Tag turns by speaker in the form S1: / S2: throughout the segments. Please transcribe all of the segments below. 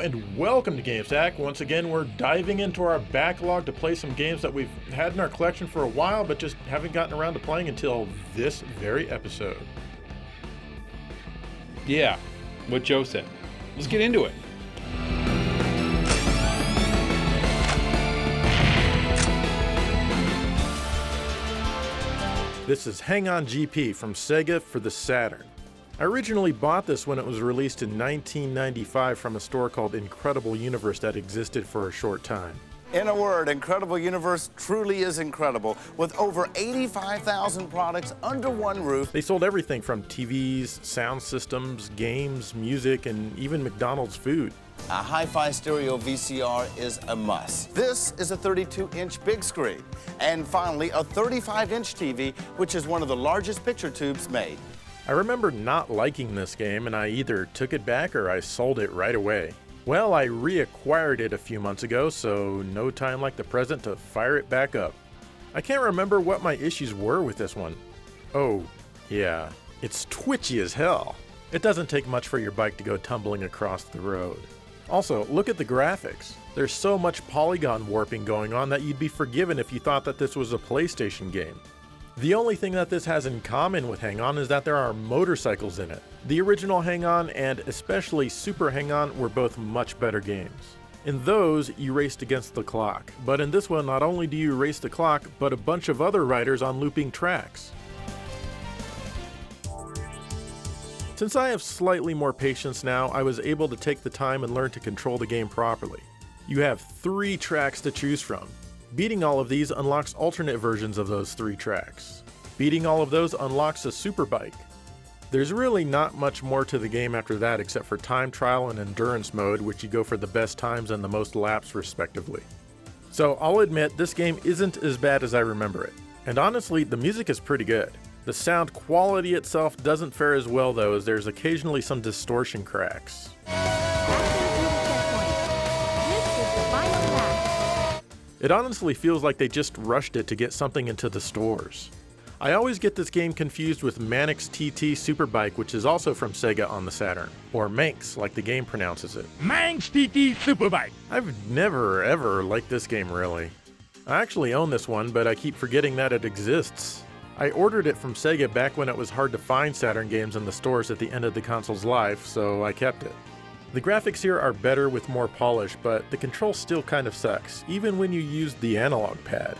S1: and welcome to GameStack. Once again, we're diving into our backlog to play some games that we've had in our collection for a while, but just haven't gotten around to playing until this very episode.
S2: Yeah, what Joe said. Let's get into it.
S1: This is Hang On GP from Sega for the Saturn. I originally bought this when it was released in 1995 from a store called Incredible Universe that existed for a short time.
S3: In a word, Incredible Universe truly is incredible, with over 85,000 products under one roof.
S1: They sold everything from TVs, sound systems, games, music, and even McDonald's food.
S3: A hi-fi stereo VCR is a must. This is a 32-inch big screen. And finally, a 35-inch TV, which is one of the largest picture tubes made.
S1: I remember not liking this game, and I either took it back or I sold it right away. Well, I reacquired it a few months ago, so no time like the present to fire it back up. I can't remember what my issues were with this one. Oh, yeah, it's twitchy as hell. It doesn't take much for your bike to go tumbling across the road. Also, look at the graphics. There's so much polygon warping going on that you'd be forgiven if you thought that this was a PlayStation game. The only thing that this has in common with Hang On is that there are motorcycles in it. The original Hang On and especially Super Hang On were both much better games. In those, you raced against the clock, but in this one not only do you race the clock, but a bunch of other riders on looping tracks. Since I have slightly more patience now, I was able to take the time and learn to control the game properly. You have 3 tracks to choose from. Beating all of these unlocks alternate versions of those 3 tracks. Beating all of those unlocks a super bike. There's really not much more to the game after that except for time trial and endurance mode, which you go for the best times and the most laps respectively. So I'll admit this game isn't as bad as I remember it. And honestly, the music is pretty good. The sound quality itself doesn't fare as well though, as there's occasionally some distortion cracks. It honestly feels like they just rushed it to get something into the stores. I always get this game confused with Manx TT Superbike, which is also from Sega on the Saturn, or Manx like the game pronounces it.
S4: Manx TT Superbike!
S1: I've never ever liked this game really. I actually own this one, but I keep forgetting that it exists. I ordered it from Sega back when it was hard to find Saturn games in the stores at the end of the console's life, so I kept it. The graphics here are better with more polish, but the control still kind of sucks, even when you use the analog pad.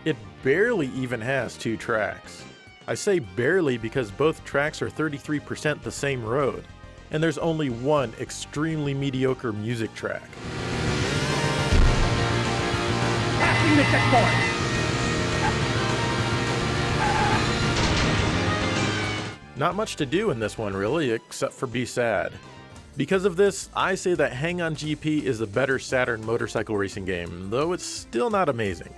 S1: It barely even has 2 tracks. I say barely because both tracks are 33% the same road, and there's only one extremely mediocre music track.
S4: Passing the checkpoint!
S1: Not much to do in this one really, except for be sad. Because of this, I say that Hang On GP is a better Saturn motorcycle racing game, though it's still not amazing.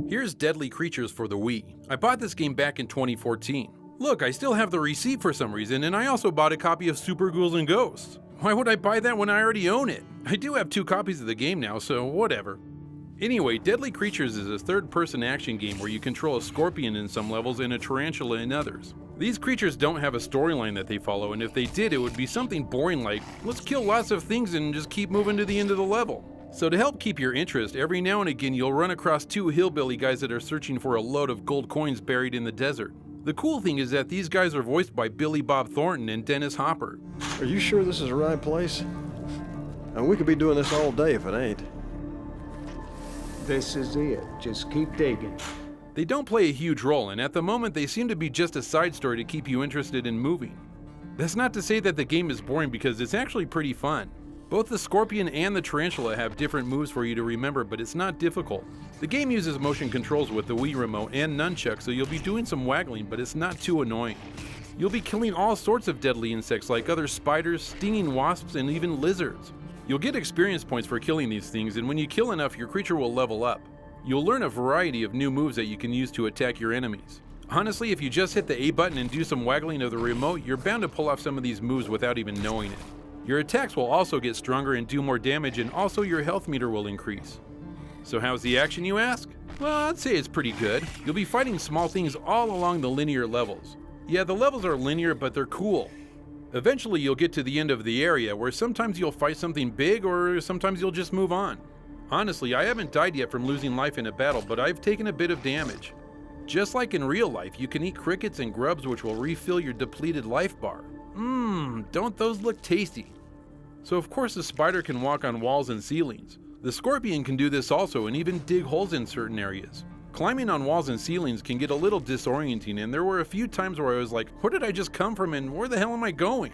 S2: Here's Deadly Creatures for the Wii. I bought this game back in 2014. Look, I still have the receipt for some reason, and I also bought a copy of Super Ghouls and Ghosts. Why would I buy that when I already own it? I do have 2 copies of the game now, so whatever. Anyway, Deadly Creatures is a third-person action game where you control a scorpion in some levels and a tarantula in others. These creatures don't have a storyline that they follow, and if they did, it would be something boring like, let's kill lots of things and just keep moving to the end of the level. So to help keep your interest, every now and again you'll run across 2 hillbilly guys that are searching for a load of gold coins buried in the desert. The cool thing is that these guys are voiced by Billy Bob Thornton and Dennis Hopper.
S5: Are you sure this is the right place? And we could be doing this all day if it ain't.
S6: This is it. Just keep digging.
S2: They don't play a huge role, and at the moment they seem to be just a side story to keep you interested in moving. That's not to say that the game is boring, because it's actually pretty fun. Both the scorpion and the tarantula have different moves for you to remember, but it's not difficult. The game uses motion controls with the Wii remote and nunchuck, so you'll be doing some waggling, but it's not too annoying. You'll be killing all sorts of deadly insects like other spiders, stinging wasps, and even lizards. You'll get experience points for killing these things, and when you kill enough, your creature will level up. You'll learn a variety of new moves that you can use to attack your enemies. Honestly, if you just hit the A button and do some waggling of the remote, you're bound to pull off some of these moves without even knowing it. Your attacks will also get stronger and do more damage, and also your health meter will increase. So how's the action, you ask? Well, I'd say it's pretty good. You'll be fighting small things all along the linear levels. Yeah, the levels are linear, but they're cool. Eventually you'll get to the end of the area, where sometimes you'll fight something big, or sometimes you'll just move on. Honestly, I haven't died yet from losing life in a battle, but I've taken a bit of damage. Just like in real life, you can eat crickets and grubs which will refill your depleted life bar. Don't those look tasty? So of course the spider can walk on walls and ceilings. The scorpion can do this also and even dig holes in certain areas. Climbing on walls and ceilings can get a little disorienting, and there were a few times where I was like, where did I just come from and where the hell am I going?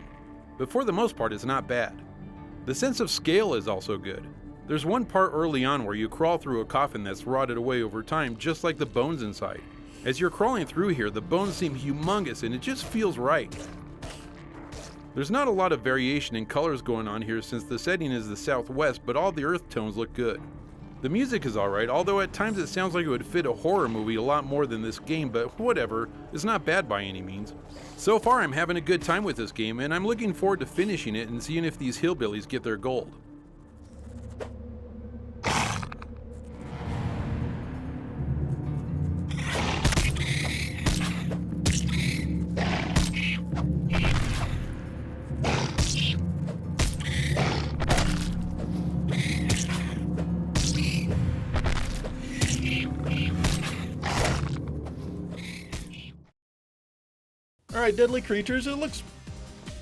S2: But for the most part, it's not bad. The sense of scale is also good. There's one part early on where you crawl through a coffin that's rotted away over time, just like the bones inside. As you're crawling through here, the bones seem humongous and it just feels right. There's not a lot of variation in colors going on here since the setting is the southwest, but all the earth tones look good. The music is alright, although at times it sounds like it would fit a horror movie a lot more than this game, but whatever, it's not bad by any means. So far I'm having a good time with this game, and I'm looking forward to finishing it and seeing if these hillbillies get their gold.
S1: Alright, Deadly Creatures, it looks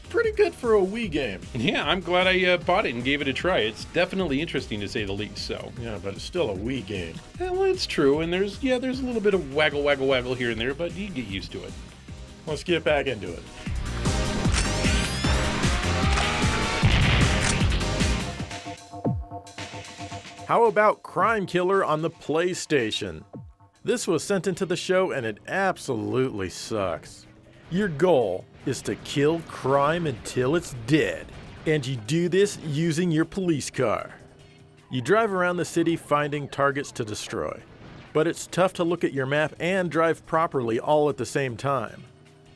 S1: pretty good for a Wii game.
S2: Yeah, I'm glad I bought it and gave it a try. It's definitely interesting to say the least, so.
S1: Yeah, but it's still a Wii game.
S2: Well, it's true, and there's a little bit of waggle here and there, but you get used to it.
S1: Let's get back into it. How about Crime Killer on the PlayStation? This was sent into the show and it absolutely sucks. Your goal is to kill crime until it's dead, and you do this using your police car. You drive around the city finding targets to destroy, but it's tough to look at your map and drive properly all at the same time.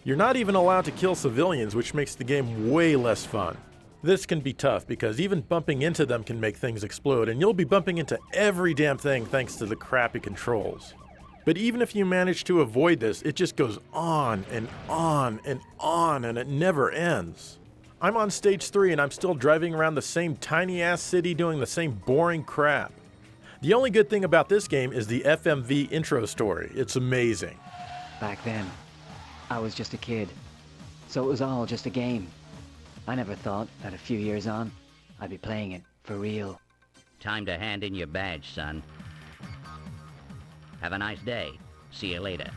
S1: You're not even allowed to kill civilians, which makes the game way less fun. This can be tough because even bumping into them can make things explode, and you'll be bumping into every damn thing thanks to the crappy controls. But even if you manage to avoid this, it just goes on and on and on, and it never ends. I'm on stage 3 and I'm still driving around the same tiny ass city doing the same boring crap. The only good thing about this game is the FMV intro story. It's amazing.
S7: Back then, I was just a kid, so it was all just a game. I never thought that a few years on, I'd be playing it for real.
S8: Time to hand in your badge, son. Have a nice day. See you later.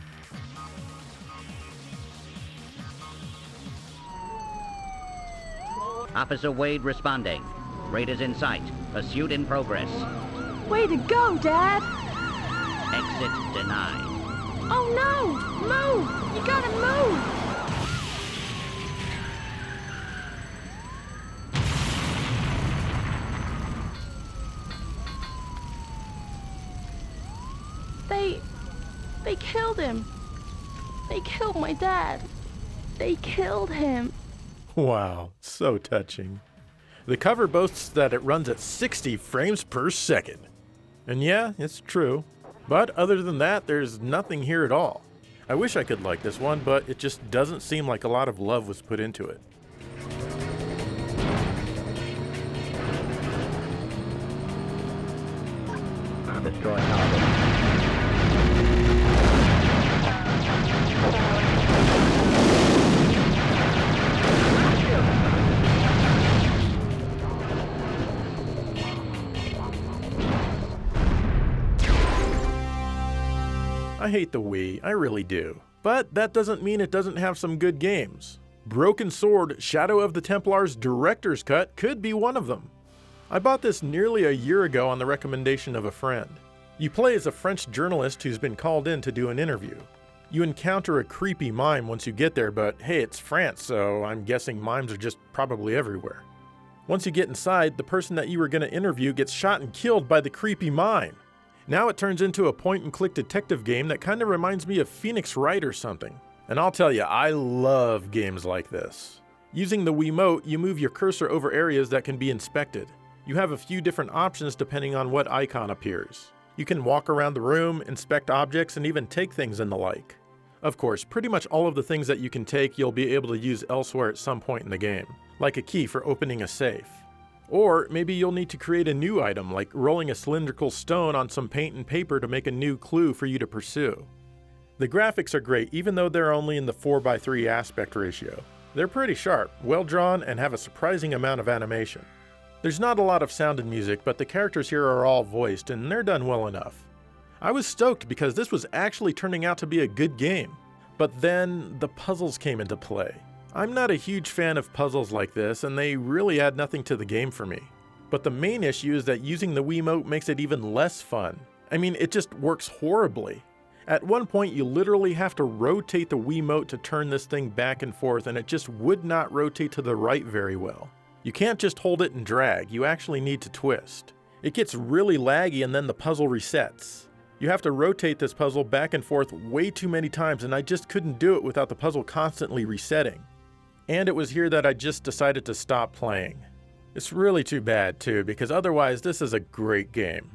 S8: Officer Wade responding. Raiders in sight. Pursuit in progress.
S9: Way to go, Dad!
S8: Exit denied.
S9: Oh no! Move! You gotta move! They killed him. They killed my dad. They killed him.
S1: Wow, so touching. The cover boasts that it runs at 60 frames per second. And yeah, it's true. But other than that, there's nothing here at all. I wish I could like this one, but it just doesn't seem like a lot of love was put into it.
S8: Destroy target.
S1: I hate the Wii, I really do. But that doesn't mean it doesn't have some good games. Broken Sword Shadow of the Templars Director's Cut could be one of them. I bought this nearly a year ago on the recommendation of a friend. You play as a French journalist who's been called in to do an interview. You encounter a creepy mime once you get there, but hey, it's France, so I'm guessing mimes are just probably everywhere. Once you get inside, the person that you were going to interview gets shot and killed by the creepy mime. Now it turns into a point-and-click detective game that kind of reminds me of Phoenix Wright or something. And I'll tell you, I love games like this. Using the Wiimote, you move your cursor over areas that can be inspected. You have a few different options depending on what icon appears. You can walk around the room, inspect objects, and even take things and the like. Of course, pretty much all of the things that you can take you'll be able to use elsewhere at some point in the game, like a key for opening a safe. Or maybe you'll need to create a new item, like rolling a cylindrical stone on some paint and paper to make a new clue for you to pursue. The graphics are great even though they're only in the 4:3 aspect ratio. They're pretty sharp, well drawn, and have a surprising amount of animation. There's not a lot of sound and music, but the characters here are all voiced, and they're done well enough. I was stoked because this was actually turning out to be a good game. But then the puzzles came into play. I'm not a huge fan of puzzles like this, and they really add nothing to the game for me. But the main issue is that using the Wiimote makes it even less fun. I mean, it just works horribly. At one point, you literally have to rotate the Wiimote to turn this thing back and forth, and it just would not rotate to the right very well. You can't just hold it and drag, you actually need to twist. It gets really laggy and then the puzzle resets. You have to rotate this puzzle back and forth way too many times, and I just couldn't do it without the puzzle constantly resetting. And it was here that I just decided to stop playing. It's really too bad too, because otherwise this is a great game.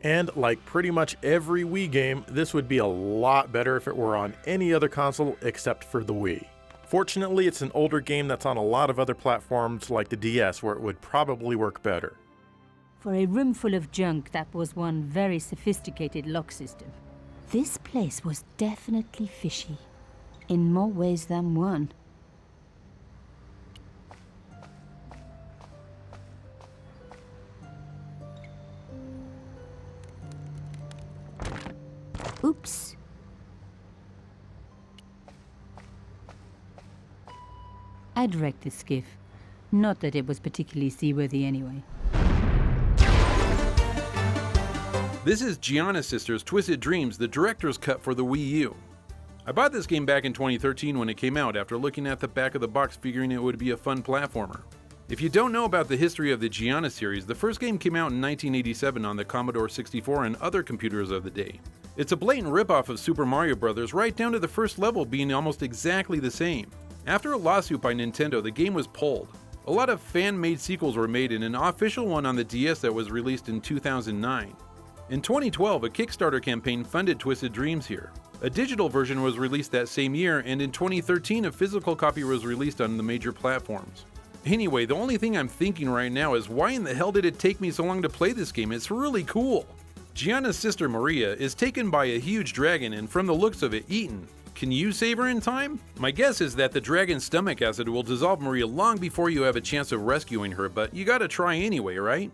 S1: And like pretty much every Wii game, this would be a lot better if it were on any other console except for the Wii. Fortunately, it's an older game that's on a lot of other platforms like the DS, where it would probably work better.
S10: For a room full of junk, that was one very sophisticated lock system. This place was definitely fishy, in more ways than one. Oops. I'd wrecked the skiff. Not that it was particularly seaworthy anyway.
S2: This is Gianna Sisters' Twisted Dreams, the director's cut for the Wii U. I bought this game back in 2013 when it came out after looking at the back of the box figuring it would be a fun platformer. If you don't know about the history of the Gianna series, the first game came out in 1987 on the Commodore 64 and other computers of the day. It's a blatant ripoff of Super Mario Bros. Right down to the first level being almost exactly the same. After a lawsuit by Nintendo, the game was pulled. A lot of fan-made sequels were made and an official one on the DS that was released in 2009. In 2012, a Kickstarter campaign funded Twisted Dreams here. A digital version was released that same year, and in 2013 a physical copy was released on the major platforms. Anyway, the only thing I'm thinking right now is why in the hell did it take me so long to play this game? It's really cool. Gianna's sister Maria is taken by a huge dragon and from the looks of it, eaten. Can you save her in time? My guess is that the dragon's stomach acid will dissolve Maria long before you have a chance of rescuing her, but you gotta try anyway, right?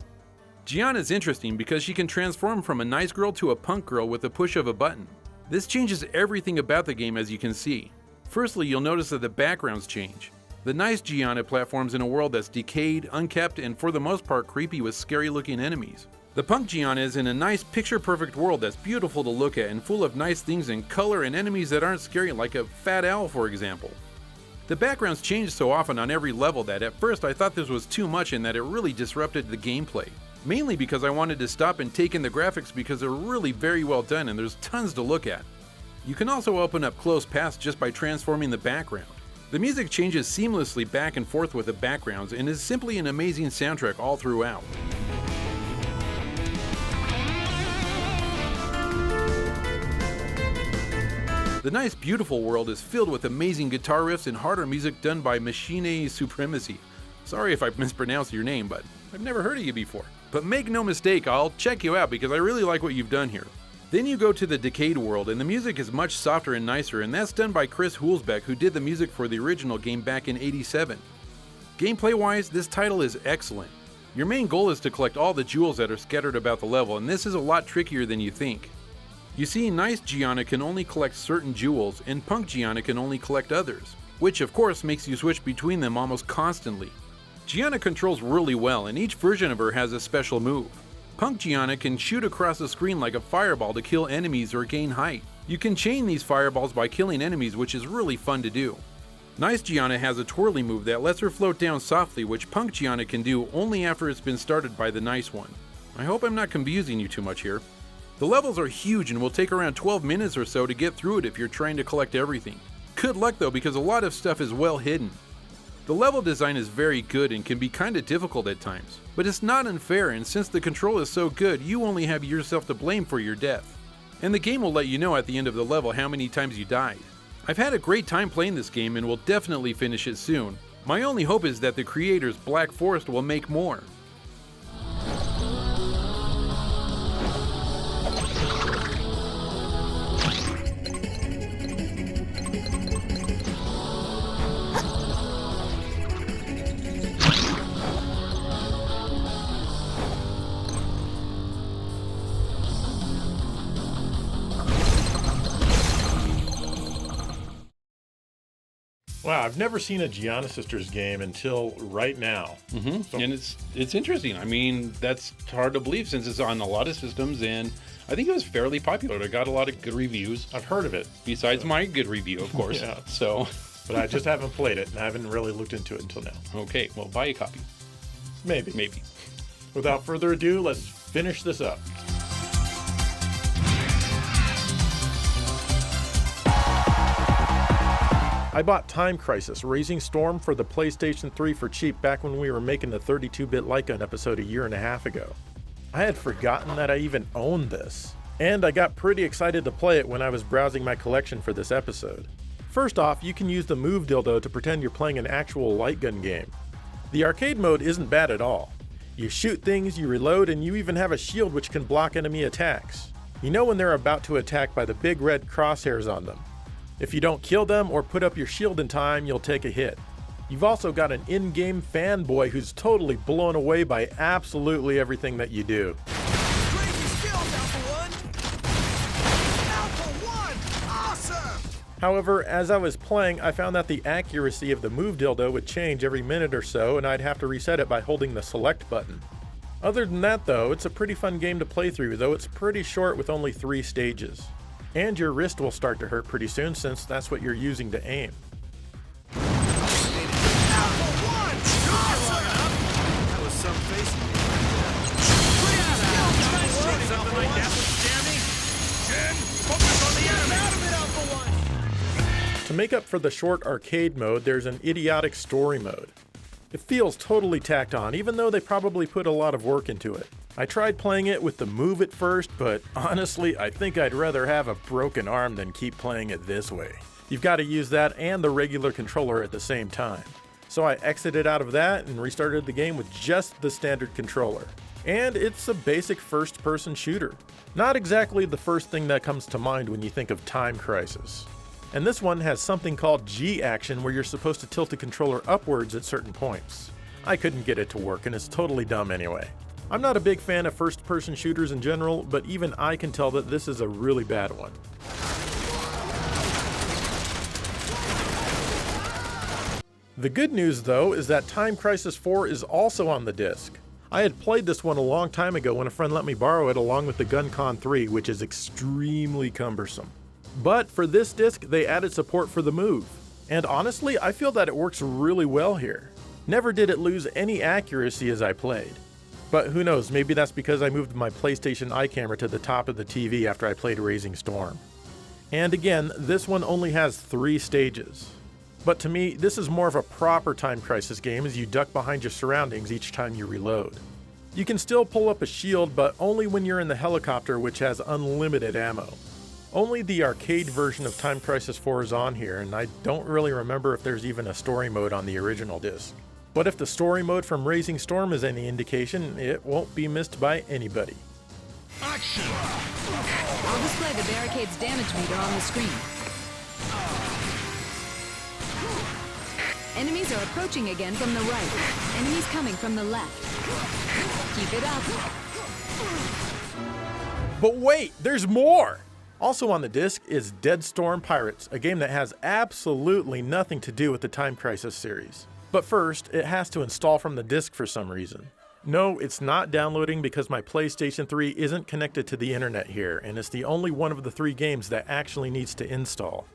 S2: Gianna's interesting because she can transform from a nice girl to a punk girl with a push of a button. This changes everything about the game, as you can see. Firstly, you'll notice that the backgrounds change. The nice Gianna platforms in a world that's decayed, unkept, and for the most part creepy with scary looking enemies. The punk Gianna is in a nice picture-perfect world that's beautiful to look at and full of nice things in color and enemies that aren't scary, like a fat owl for example. The backgrounds change so often on every level that at first I thought this was too much and that it really disrupted the gameplay. Mainly because I wanted to stop and take in the graphics because they're really very well done and there's tons to look at. You can also open up close paths just by transforming the background. The music changes seamlessly back and forth with the backgrounds and is simply an amazing soundtrack all throughout. The nice, beautiful world is filled with amazing guitar riffs and harder music done by Machine Supremacy. Sorry if I mispronounced your name, but I've never heard of you before. But make no mistake, I'll check you out because I really like what you've done here. Then you go to the Decayed world, and the music is much softer and nicer, and that's done by Chris Hulsbeck, who did the music for the original game back in '87. Gameplay-wise, this title is excellent. Your main goal is to collect all the jewels that are scattered about the level, and this is a lot trickier than you think. You see, nice Gianna can only collect certain jewels, and punk Gianna can only collect others, which of course makes you switch between them almost constantly. Gianna controls really well, and each version of her has a special move. Punk Gianna can shoot across the screen like a fireball to kill enemies or gain height. You can chain these fireballs by killing enemies, which is really fun to do. Nice Gianna has a twirly move that lets her float down softly, which Punk Gianna can do only after it's been started by the nice one. I hope I'm not confusing you too much here. The levels are huge and will take around 12 minutes or so to get through it if you're trying to collect everything. Good luck though, because a lot of stuff is well hidden. The level design is very good and can be kinda difficult at times, but it's not unfair, and since the control is so good, you only have yourself to blame for your death. And the game will let you know at the end of the level how many times you died. I've had a great time playing this game and will definitely finish it soon. My only hope is that the creators Black Forest will make more.
S1: Wow, I've never seen a Gianna Sisters game until right now.
S2: So, and it's interesting. I mean, that's hard to believe since it's on a lot of systems, and I think it was fairly popular. It got a lot of good reviews.
S1: I've heard of it.
S2: Besides my good review, of course.
S1: Yeah.
S2: So,
S1: but I just haven't played it, and I haven't really looked into it until now.
S2: Okay, well, buy a copy.
S1: Maybe.
S2: Maybe.
S1: Without further ado, let's finish this up. I bought Time Crisis: Raising Storm for the PlayStation 3 for cheap back when we were making the 32-bit Light Gun episode a year and a half ago. I had forgotten that I even owned this, and I got pretty excited to play it when I was browsing my collection for this episode. First off, you can use the Move dildo to pretend you're playing an actual light gun game. The arcade mode isn't bad at all. You shoot things, you reload, and you even have a shield which can block enemy attacks. You know when they're about to attack by the big red crosshairs on them. If you don't kill them or put up your shield in time, you'll take a hit. You've also got an in-game fanboy who's totally blown away by absolutely everything that you do.
S11: Crazy skills, Alpha 1! Alpha 1! Awesome!
S1: However, as I was playing, I found that the accuracy of the Move dildo would change every minute or so, and I'd have to reset it by holding the select button. Other than that though, it's a pretty fun game to play through, though it's pretty short with only 3 stages. And your wrist will start to hurt pretty soon since that's what you're using to aim. To make up for the short arcade mode, there's an idiotic story mode. It feels totally tacked on, even though they probably put a lot of work into it. I tried playing it with the Move at first, but honestly, I think I'd rather have a broken arm than keep playing it this way. You've got to use that and the regular controller at the same time. So I exited out of that and restarted the game with just the standard controller. And it's a basic first-person shooter. Not exactly the first thing that comes to mind when you think of Time Crisis. And this one has something called G action where you're supposed to tilt the controller upwards at certain points. I couldn't get it to work and it's totally dumb anyway. I'm not a big fan of first-person shooters in general, but even I can tell that this is a really bad one. The good news though is that Time Crisis 4 is also on the disc. I had played this one a long time ago when a friend let me borrow it along with the GunCon 3, which is extremely cumbersome. But for this disc, they added support for the Move. And honestly, I feel that it works really well here. Never did it lose any accuracy as I played. But who knows, maybe that's because I moved my PlayStation eye camera to the top of the TV after I played Raising Storm. And again, this one only has 3 stages. But to me, this is more of a proper Time Crisis game as you duck behind your surroundings each time you reload. You can still pull up a shield, but only when you're in the helicopter, which has unlimited ammo. Only the arcade version of Time Crisis 4 is on here, and I don't really remember if there's even a story mode on the original disc. But if the story mode from Raising Storm is any indication, it won't be missed by anybody.
S11: Action!
S9: I'll display the barricade's damage meter on the screen. Enemies are approaching again from the right. Enemies coming from the left. Keep it up.
S1: But wait, there's more! Also on the disc is Dead Storm Pirates, a game that has absolutely nothing to do with the Time Crisis series. But first, it has to install from the disc for some reason. No, it's not downloading because my PlayStation 3 isn't connected to the internet here, and it's the only one of the 3 games that actually needs to install.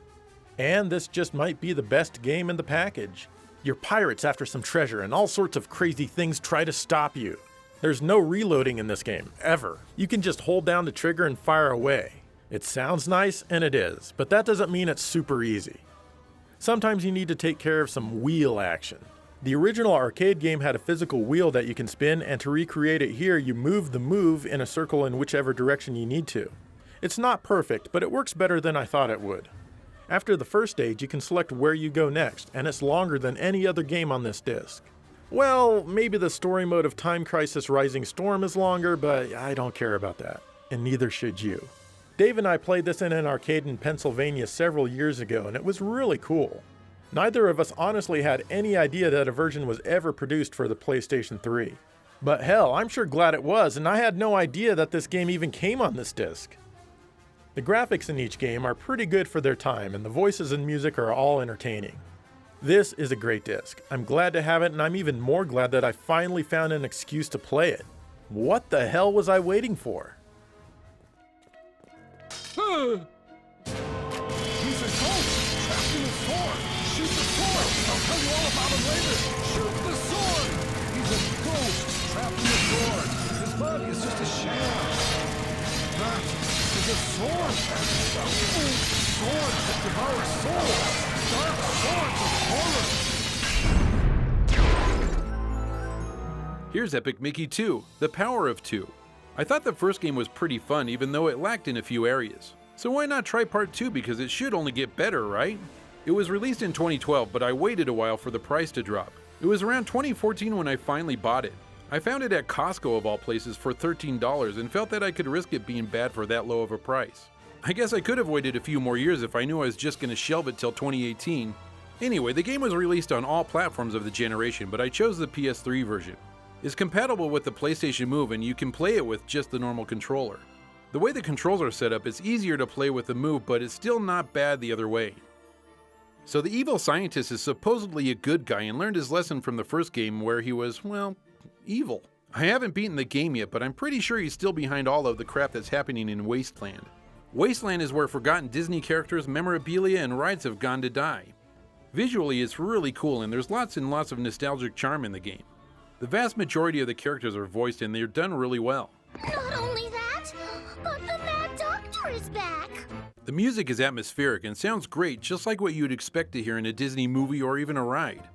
S1: And this just might be the best game in the package. You're pirates after some treasure, and all sorts of crazy things try to stop you. There's no reloading in this game, ever. You can just hold down the trigger and fire away. It sounds nice, and it is, but that doesn't mean it's super easy. Sometimes you need to take care of some wheel action. The original arcade game had a physical wheel that you can spin, and to recreate it here, you move the move in a circle in whichever direction you need to. It's not perfect, but it works better than I thought it would. After the first stage, you can select where you go next, and it's longer than any other game on this disc. Well, maybe the story mode of Time Crisis Rising Storm is longer, but I don't care about that, and neither should you. Dave and I played this in an arcade in Pennsylvania several years ago, and it was really cool. Neither of us honestly had any idea that a version was ever produced for the PlayStation 3. But hell, I'm sure glad it was, and I had no idea that this game even came on this disc. The graphics in each game are pretty good for their time, and the voices and music are all entertaining. This is a great disc. I'm glad to have it, and I'm even more glad that I finally found an excuse to play it. What the hell was I waiting for?
S11: He's a ghost trapped in a sword. Shoot the sword. I'll tell you all about him later. Shoot the sword. He's a ghost trapped in a sword. His body is just a sham. That is a sword. Evil sword that devours souls. Dark swords of horror.
S2: Here's Epic Mickey 2, The Power of Two. I thought the first game was pretty fun even though it lacked in a few areas. So why not try part 2 because it should only get better, right? It was released in 2012, but I waited a while for the price to drop. It was around 2014 when I finally bought it. I found it at Costco of all places for $13 and felt that I could risk it being bad for that low of a price. I guess I could have waited a few more years if I knew I was just going to shelve it till 2018. Anyway, the game was released on all platforms of the generation, but I chose the PS3 version. It's compatible with the PlayStation Move and you can play it with just the normal controller. The way the controls are set up, it's easier to play with the Move, but it's still not bad the other way. So the evil scientist is supposedly a good guy and learned his lesson from the first game where he was, well, evil. I haven't beaten the game yet, but I'm pretty sure he's still behind all of the crap that's happening in Wasteland. Wasteland is where forgotten Disney characters, memorabilia, and rides have gone to die. Visually, it's really cool and there's lots and lots of nostalgic charm in the game. The vast majority of the characters are voiced and they're done really well.
S12: Not only that, but the Mad Doctor is back!
S2: The music is atmospheric and sounds great, just like what you'd expect to hear in a Disney movie or even a ride.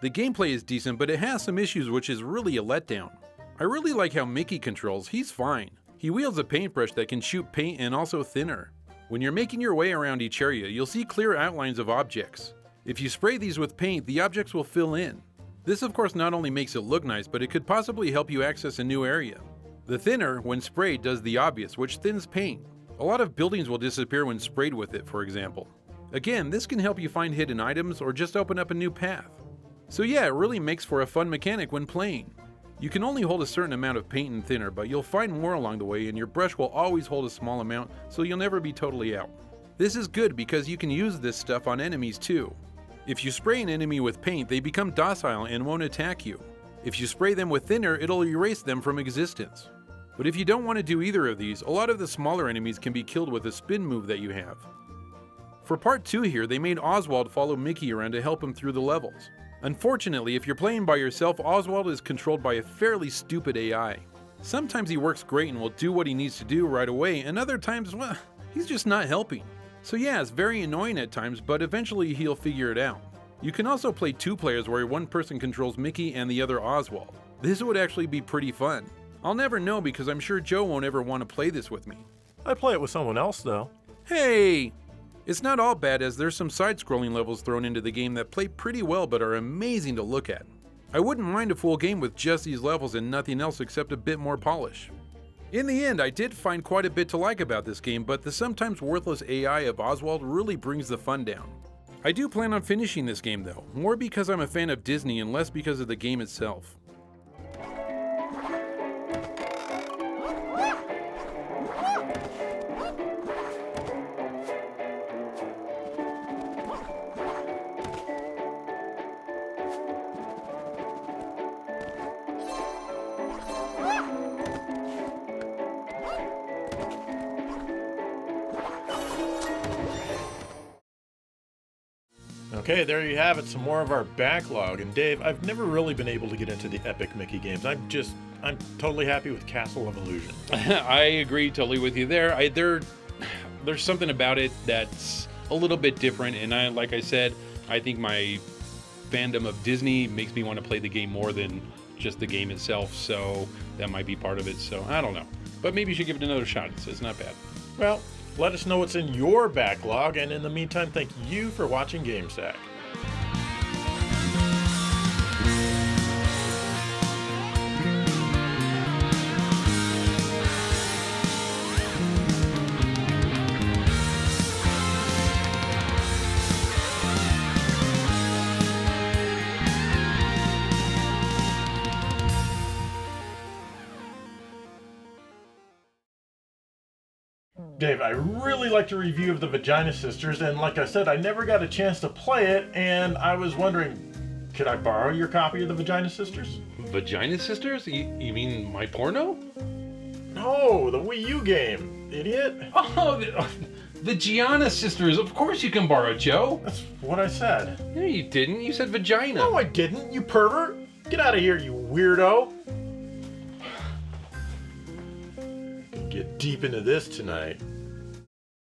S2: The gameplay is decent, but it has some issues which is really a letdown. I really like how Mickey controls, he's fine. He wields a paintbrush that can shoot paint and also thinner. When you're making your way around each area, you'll see clear outlines of objects. If you spray these with paint, the objects will fill in. This of course not only makes it look nice, but it could possibly help you access a new area. The thinner, when sprayed, does the obvious, which thins paint. A lot of buildings will disappear when sprayed with it, for example. Again, this can help you find hidden items or just open up a new path. So yeah, it really makes for a fun mechanic when playing. You can only hold a certain amount of paint and thinner, but you'll find more along the way and your brush will always hold a small amount, so you'll never be totally out. This is good because you can use this stuff on enemies too. If you spray an enemy with paint, they become docile and won't attack you. If you spray them with thinner, it'll erase them from existence. But if you don't want to do either of these, a lot of the smaller enemies can be killed with a spin move that you have. For part 2 here, they made Oswald follow Mickey around to help him through the levels. Unfortunately, if you're playing by yourself, Oswald is controlled by a fairly stupid AI. Sometimes he works great and will do what he needs to do right away, and other times, well, he's just not helping. So yeah, it's very annoying at times, but eventually he'll figure it out. You can also play 2 players where one person controls Mickey and the other Oswald. This would actually be pretty fun. I'll never know because I'm sure Joe won't ever want to play this with me.
S1: I'd play it with someone else though.
S2: Hey! It's not all bad as there's some side-scrolling levels thrown into the game that play pretty well but are amazing to look at. I wouldn't mind a full game with just these levels and nothing else except a bit more polish. In the end, I did find quite a bit to like about this game, but the sometimes worthless AI of Oswald really brings the fun down. I do plan on finishing this game though, more because I'm a fan of Disney and less because of the game itself.
S1: Okay, there you have it, some more of our backlog. And Dave, I've never really been able to get into the Epic Mickey games. I'm totally happy with Castle of Illusion.
S2: I agree totally with you there. There's something about it that's a little bit different, and like I said, I think my fandom of Disney makes me want to play the game more than just the game itself, so that might be part of it. So I don't know, but maybe you should give it another shot. It's not bad.
S1: Well, let us know what's in your backlog, and in the meantime, thank you for watching GameSack. Dave, I really liked your review of the Vagina Sisters, and like I said, I never got a chance to play it, and I was wondering, could I borrow your copy of the Vagina Sisters?
S2: Vagina Sisters? You mean my porno?
S1: No, the Wii U game, idiot.
S2: Oh, the Gianna Sisters. Of course you can borrow, Joe.
S1: That's what I said.
S2: No, you didn't. You said vagina.
S1: No, I didn't, you pervert. Get out of here, you weirdo. Get deep into this tonight.